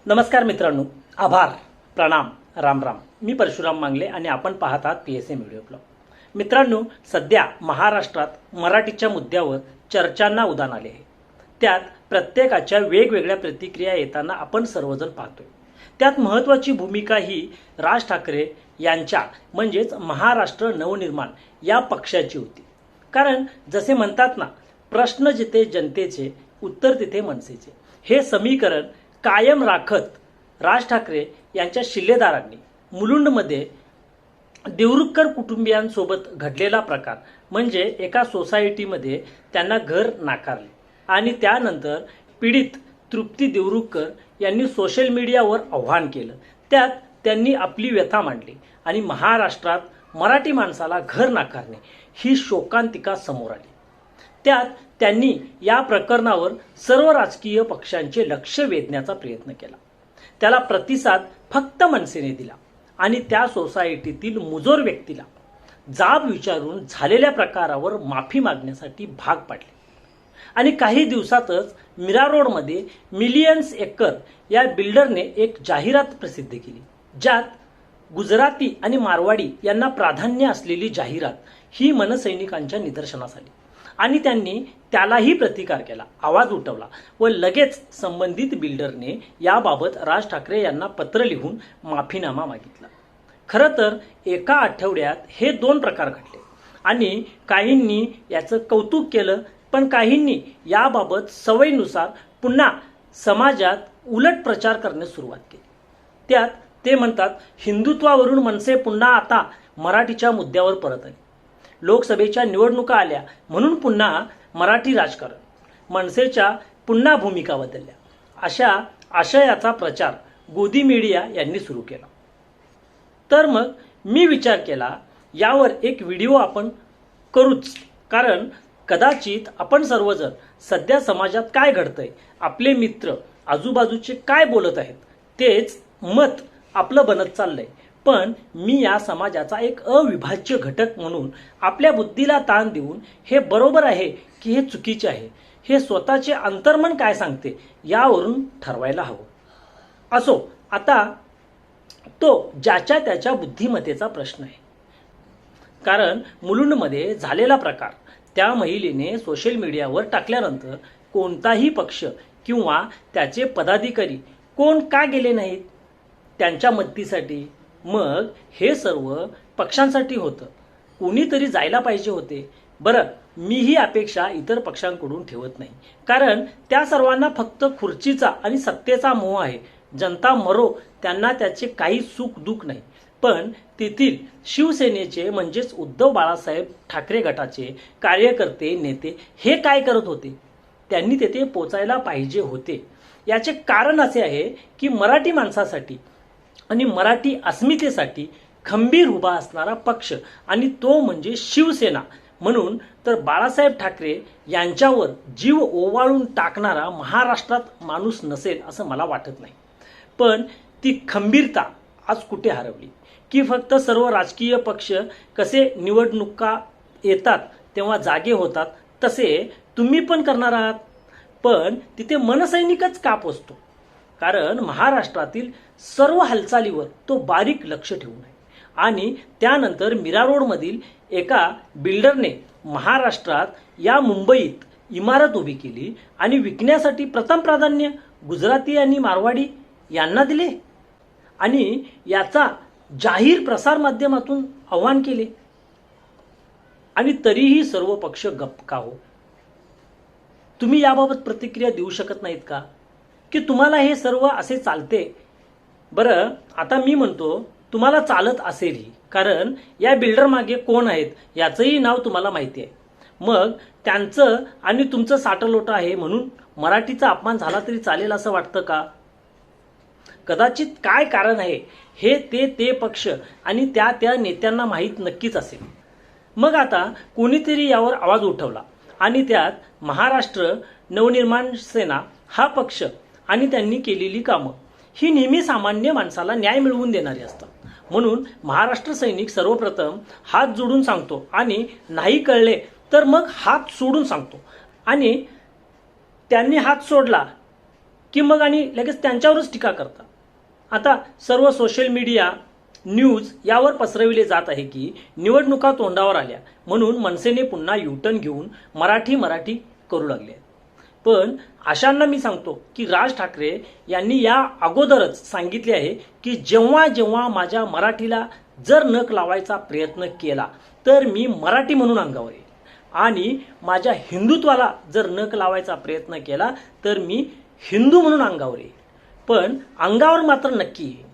नमस्कार मित्रांनो, आभार, प्रणाम, राम राम. मी परशुराम मांगले आणि आपण पाहत आहात PSM व्हिडिओ ब्लॉग. मित्रांनो, सध्या महाराष्ट्रात मराठीच्या मुद्द्यावर चर्चांना उधाण आले आहे. त्यात प्रत्येकाच्या वेगवेगळ्या प्रतिक्रिया येताना आपण सर्वजण पाहतोय. त्यात महत्त्वाची भूमिका ही राज ठाकरे यांच्या म्हणजेच महाराष्ट्र नवनिर्माण या पक्षाची होती. कारण जसे म्हणतात ना, प्रश्न जिथे जनतेचे, उत्तर तिथे मनसेचे, हे समीकरण कायम राखत राज ठाकरे यांच्या शिल्लेदारांनी मुलुंडमध्ये देवरुखकर कुटुंबियांसोबत घडलेला प्रकार म्हणजे एका सोसायटीमध्ये त्यांना घर नाकारले आणि त्यानंतर पीडित तृप्ती देवरुखकर यांनी सोशल मीडियावर आव्हान केलं. त्यात त्यांनी आपली व्यथा मांडली आणि महाराष्ट्रात मराठी माणसाला घर नाकारणे ही शोकांतिका समोर आली. त्यात त्यांनी या प्रकरणावर सर्व राजकीय पक्षांचे लक्ष वेधण्याचा प्रयत्न केला. त्याला प्रतिसाद फक्त मनसेने दिला आणि त्या सोसायटीतील मुजोर व्यक्तीला जाब विचारून झालेल्या प्रकारावर माफी मागण्यासाठी भाग पाडले. आणि काही दिवसातच मीरा रोडमध्ये मिलियन्स एकर या बिल्डरने एक जाहिरात प्रसिद्ध केली, ज्यात गुजराती आणि मारवाडी यांना प्राधान्य असलेली जाहिरात ही मनसैनिकांच्या निदर्शनास आली आणि त्यांनी त्यालाही प्रतिकार केला, आवाज उठवला व लगेच संबंधित बिल्डरने याबाबत राज ठाकरे यांना पत्र लिहून माफीनामा मागितला. खरं तर एका आठवड्यात हे दोन प्रकार घडले आणि काहींनी याचं कौतुक केलं, पण काहींनी याबाबत सवयीनुसार पुन्हा समाजात उलट प्रचार करण्यास सुरुवात केली. त्यात ते म्हणतात, हिंदुत्वावरून मनसे पुन्हा आता मराठीच्या मुद्द्यावर परत आली. लोकसभेच्या निवडणुका आल्या म्हणून पुन्हा मराठी राजकारण, मनसेच्या पुन्हा भूमिका बदलल्या, अशा आशयाचा प्रचार गोदी मीडिया यांनी सुरू केला. तर मग मी विचार केला, यावर एक व्हिडिओ आपण करूच, कारण कदाचित आपण सर्वजण सध्या समाजात काय घडतंय, आपले मित्र आजूबाजूचे काय बोलत आहेत, तेच मत आपलं बनत चाललंय. पण मी या समाजाचा एक अविभाज्य घटक म्हणून आपल्या बुद्धीला ताण देऊन हे बरोबर आहे की हे चुकीचे आहे, हे स्वतःचे अंतर्मन काय सांगते यावरून ठरवायला हवं. असो, आता तो ज्याच्या त्याच्या बुद्धिमत्तेचा प्रश्न आहे. कारण मुलुंडमध्ये झालेला प्रकार त्या महिलेने सोशल मीडियावर टाकल्यानंतर कोणताही पक्ष किंवा त्याचे पदाधिकारी कोण का गेले नाहीत त्यांच्या मदतीसाठी? मग हे सर्व पक्षांसाठी होतं, कोणीतरी जायला पाहिजे होते. बरं, मी ही अपेक्षा इतर पक्षांकडून ठेवत नाही, कारण त्या सर्वांना फक्त खुर्चीचा आणि सत्तेचा मोह आहे. जनता मरो, त्यांना त्याचे काही सुख दुःख नाही. पण तेथील शिवसेनेचे म्हणजेच उद्धव बाळासाहेब ठाकरे गटाचे कार्यकर्ते, नेते हे काय करत होते? त्यांनी तेथे पोचायला पाहिजे होते. याचे कारण असे आहे की मराठी माणसासाठी आणि मराठी अस्मितेसाठी खंबीर उभा असणारा पक्ष आणि तो म्हणजे शिवसेना. म्हणून तर बाळासाहेब ठाकरे यांच्यावर जीव ओवाळून टाकणारा महाराष्ट्रात माणूस नसेल असं मला वाटत नाही. पण ती खंबीरता आज कुठे हरवली? की फक्त सर्व राजकीय पक्ष कसे निवडणुका येतात तेव्हा जागे होतात तसे तुम्ही पण करणार आहात, पण तिथे मनसैनिकच का पोचतो? कारण महाराष्ट्रातील सर्व हालचालीवर तो बारीक लक्ष ठेवून आहे. आणि त्यानंतर मीरा रोडमधील एका बिल्डरने महाराष्ट्रात या मुंबईत इमारत उभी केली आणि विकण्यासाठी प्रथम प्राधान्य गुजराती आणि मारवाडी यांना दिले आणि याचा जाहीर प्रसार माध्यमातून आव्हान केले. आणि तरीही सर्व पक्ष गप्प का हो? तुम्ही याबाबत प्रतिक्रिया देऊ शकत नाहीत का? की तुम्हाला हे सर्व असे चालते? बरं, आता मी म्हणतो तुम्हाला चालत असेलही, कारण या बिल्डर मागे कोण आहेत याचंही नाव तुम्हाला माहिती आहे. मग त्यांचं आणि तुमचं साटलोटं आहे म्हणून मराठीचा अपमान झाला तरी चालेल असं वाटतं का? कदाचित काय कारण आहे हे ते पक्ष आणि त्या नेत्यांना माहीत नक्कीच असेल. मग आता कोणीतरी यावर आवाज उठवला आणि त्यात महाराष्ट्र नवनिर्माण सेना हा पक्ष आणि त्यांनी केलेली कामं ही नेहमी सामान्य माणसाला न्याय मिळवून देणारी असतात. म्हणून महाराष्ट्र सैनिक सर्वप्रथम हात जोडून सांगतो आणि नाही कळले तर मग हात सोडून सांगतो आणि त्यांनी हात सोडला की मग आणि लगेच त्यांच्यावरच टीका करता. आता सर्व सोशल मीडिया न्यूज यावर पसरविले जात आहे की निवडणुका तोंडावर आल्या म्हणून मनसेने पुन्हा युटर्न घेऊन मराठी करू लागले. पण अशांना मी सांगतो की राज ठाकरे यांनी या अगोदरच सांगितले आहे की जेव्हा जेव्हा माझ्या मराठीला जर नख लावायचा प्रयत्न केला तर मी मराठी म्हणून अंगावर येईल आणि माझ्या हिंदुत्वाला जर नख लावायचा प्रयत्न केला तर मी हिंदू म्हणून अंगावर येईल, पण अंगावर मात्र नक्की येईल.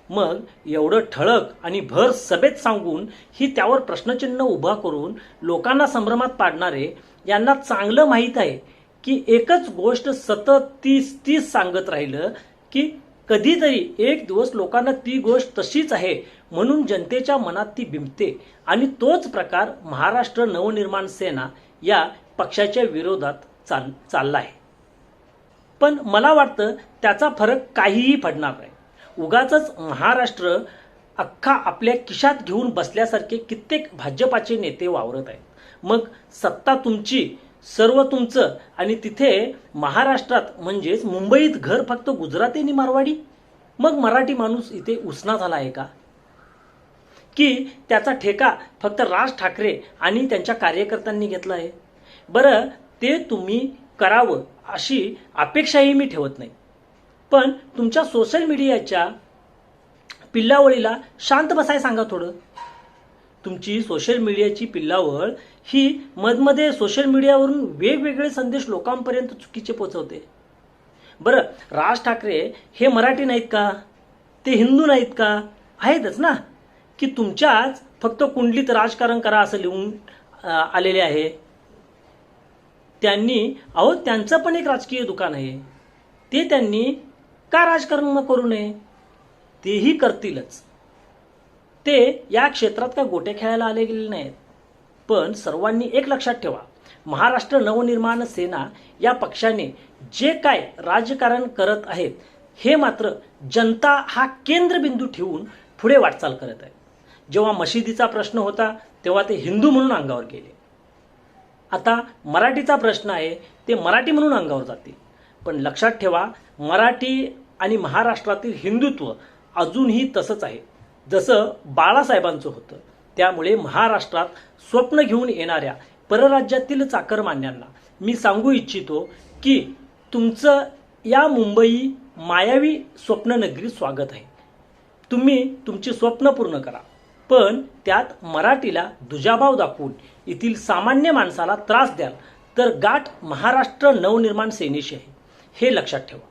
मग एवढं ठळक आणि भर सभेत सांगून ही त्यावर प्रश्नचिन्ह उभा करून लोकांना संभ्रमात पाडणारे यांना चांगलं माहीत आहे की एकच गोष्ट सतत तीस सांगत राहिलं की कधीतरी एक दिवस लोकांना ती गोष्ट तशीच आहे म्हणून जनतेच्या मनात ती बिंबते आणि तोच प्रकार महाराष्ट्र नवनिर्माण सेना या पक्षाच्या विरोधात चालला आहे. पण मला वाटतं त्याचा फरक काहीही पडणार नाही. उगाचच महाराष्ट्र अख्खा आपल्या खिशात घेऊन बसल्यासारखे कित्येक भाजपाचे नेते वावरत आहेत. मग सत्ता तुमची, सर्व तुमचं आणि तिथे महाराष्ट्रात म्हणजेच मुंबईत घर फक्त गुजराती आणि मारवाडी. मग मराठी माणूस इथे उसना झाला आहे का? की त्याचा ठेका फक्त राज ठाकरे आणि त्यांच्या कार्यकर्त्यांनी घेतला आहे? बरं, ते तुम्ही करावं अशी अपेक्षाही मी ठेवत नाही, पण तुमच्या सोशल मीडियाच्या पिल्लावळीला शांत बसाय सांगा थोडं. तुमची सोशल मीडियाची पिल्लावळ ही मधमध्ये सोशल मीडियावरून वेगवेगळे संदेश लोकांपर्यंत चुकीचे पोहोचवते. बरं, राज ठाकरे हे मराठी नाहीत का? ते हिंदू नाहीत का? आहेतच ना. की तुमच्याच फक्त कुंडलीत राजकारण करा असं लिहून आलेले आहे. त्यांचं पण एक राजकीय दुकान आहे, ते त्यांनी का राजकारण करू नये? तेही करतीलच. ते या क्षेत्रात काय गोटे खेळायला आले गेले नाहीत. पण सर्वांनी एक लक्षात ठेवा, महाराष्ट्र नवनिर्माण सेना या पक्षाने जे काय राजकारण करत आहेत हे मात्र जनता हा केंद्रबिंदू ठेवून पुढे वाटचाल करत आहे. जेव्हा मशिदीचा प्रश्न होता तेव्हा ते हिंदू म्हणून अंगावर गेले. आता मराठीचा प्रश्न आहे, ते मराठी म्हणून अंगावर जातील. पण लक्षात ठेवा, मराठी आणि महाराष्ट्रातील हिंदुत्व अजूनही तसंच आहे जसं बाळासाहेबांचं होतं. त्यामुळे महाराष्ट्रात स्वप्न घेऊन येणाऱ्या परराज्यातील चाकरमान्यांना मी सांगू इच्छितो की तुमचं या मुंबई मायावी स्वप्ननगरीत स्वागत आहे. तुम्ही तुमची स्वप्न पूर्ण करा, पण त्यात मराठीला दुजाभाव दाखवून येथील सामान्य माणसाला त्रास द्याल तर गाठ महाराष्ट्र नवनिर्माण सेनेशी आहे, हे लक्षात ठेवा.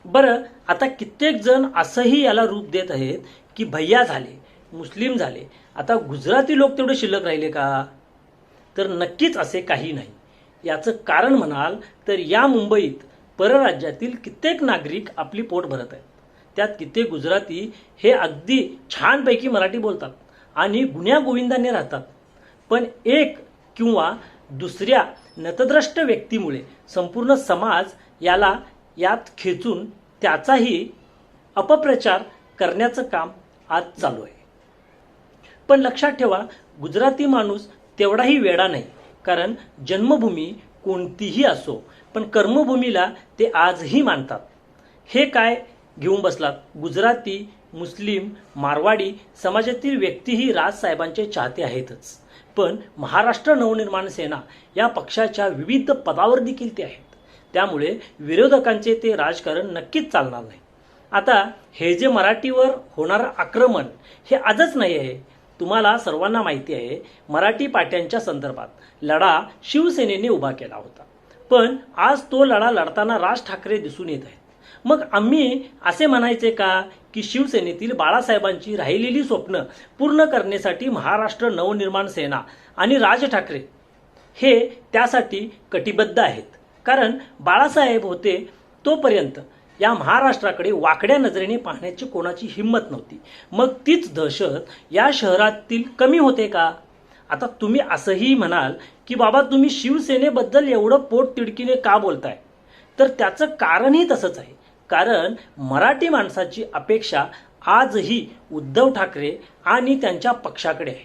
बरं, आता कित्येक जण असंही याला रूप देत आहेत की भैया झाले, मुस्लिम झाले, आता गुजराती लोक तेवढे शिल्लक राहिले का? तर नक्कीच असे काही नाही. याचं कारण म्हणाल तर या मुंबईत परराज्यातील कित्येक नागरिक आपली पोट भरत आहेत. त्यात कित्येक गुजराती हे अगदी छानपैकी मराठी बोलतात आणि गुण्यागोविंदाने राहतात. पण एक किंवा दुसऱ्या नतद्रष्ट व्यक्तीमुळे संपूर्ण समाज यात खेचून त्याचाही अपप्रचार करण्याचं काम आज चालू आहे. पण लक्षात ठेवा, गुजराती माणूस तेवढाही वेडा नाही, कारण जन्मभूमी कोणतीही असो पण कर्मभूमीला ते आजही मानतात. हे काय घेऊन बसलात? गुजराती, मुस्लिम, मारवाडी समाजातील व्यक्तीही राजसाहेबांचे चाहते आहेतच, पण महाराष्ट्र नवनिर्माण सेना या पक्षाच्या विविध पदावर देखील ते आहेत. त्यामुळे विरोधकांचे ते राजकारण नक्कीच चालणार नाही. आता हे जे मराठीवर होणारं आक्रमण हे आजच नाही आहे. तुम्हाला सर्वांना माहिती आहे, मराठी पाट्यांच्या संदर्भात लढा शिवसेनेने उभा केला होता, पण आज तो लढा लढताना राज ठाकरे दिसून येत आहेत. मग आम्ही असे म्हणायचे का की शिवसेनेतील बाळासाहेबांची राहिलेली स्वप्न पूर्ण करण्यासाठी महाराष्ट्र नवनिर्माण सेना आणि राज ठाकरे हे त्यासाठी कटिबद्ध आहेत? कारण बाळासाहेब होते तोपर्यंत या महाराष्ट्राकडे वाकड्या नजरेने पाहण्याची कोणाची हिंमत नव्हती. मग तीच दहशत या शहरातील कमी होते का? आता तुम्ही असंही म्हणाल की बाबा तुम्ही शिवसेनेबद्दल एवढं पोट तिडकीने का बोलताय? तर त्याचं कारणही तसंच आहे. कारण मराठी माणसाची अपेक्षा आजही उद्धव ठाकरे आणि त्यांच्या पक्षाकडे आहे.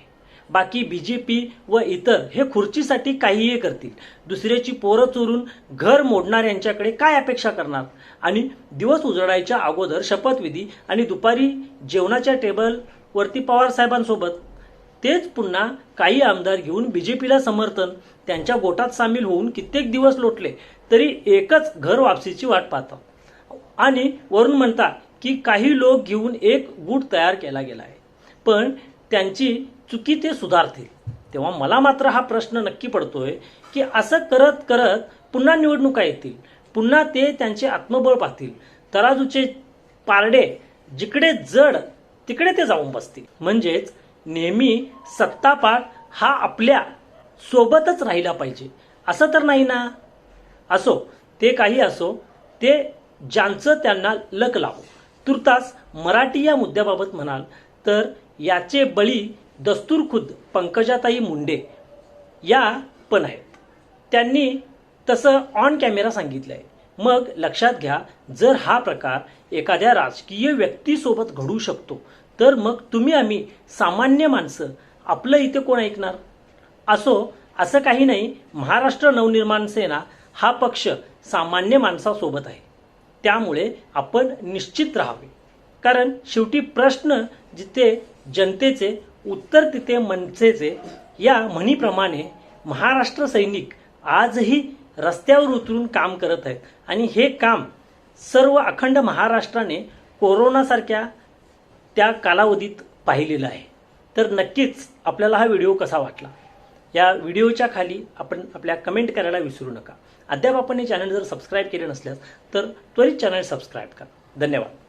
बाकी BJP व इतर हे खुर्चीसाठी काहीही करतील. दुसऱ्याची पोरं चोरून घर मोडणाऱ्यांच्याकडे काय अपेक्षा करणार? आणि दिवस उजडायच्या अगोदर शपथविधी आणि दुपारी जेवणाच्या टेबलवरती पवार साहेबांसोबत तेच पुन्हा काही आमदार घेऊन BJPला समर्थन, त्यांच्या गोटात सामील होऊन कित्येक दिवस लोटले तरी एकच घर वापसीची वाट पाहतात. आणि वरून म्हणतात की काही लोक घेऊन एक गुट तयार केला गेला आहे, पण त्यांची चुकी ते सुधारतील. तेव्हा मला मात्र हा प्रश्न नक्की पडतोय की असं करत करत पुन्हा निवडणुका येतील, पुन्हा ते त्यांचे आत्मबळ पाहतील, तराजूचे पारडे जिकडे जड तिकडे ते जाऊन बसतील. म्हणजेच नेहमी सत्तापाठ हा आपल्या सोबतच राहिला पाहिजे असं तर नाही ना. असो ते काही असो, ते ज्यांचं त्यांना लक लावो. तुर्तास मराठी या मुद्द्याबाबत म्हणाल तर याचे बळी दस्तूरखुद्द पंकजाताई मुंडे या पण आहेत. त्यांनी तसं ऑन कॅमेरा सांगितलं आहे. मग लक्षात घ्या, जर हा प्रकार एखाद्या राजकीय व्यक्तीसोबत घडू शकतो तर मग तुम्ही आम्ही सामान्य माणसं आपलं इथे कोण ऐकणार? असो, असं काही नाही. महाराष्ट्र नवनिर्माण सेना हा पक्ष सामान्य माणसासोबत आहे, त्यामुळे आपण निश्चित राहावे. कारण शेवटी प्रश्न जिथे जनतेचे, उत्तर तिथे मनसेचे या म्हणीप्रमाणे महाराष्ट्र सैनिक आजही रस्त्यावर उतरून काम करत आहेत. आणि हे काम सर्व अखंड महाराष्ट्राने कोरोनासारख्या त्या कालावधीत पाहिलेलं आहे. तर नक्कीच आपल्याला हा व्हिडिओ कसा वाटला या व्हिडिओच्या खाली आपण आपल्या कमेंट करायला विसरू नका. अद्याप आपण हे चॅनल जर सबस्क्राईब केले नसल्यास तर त्वरित चॅनल सबस्क्राईब करा. धन्यवाद.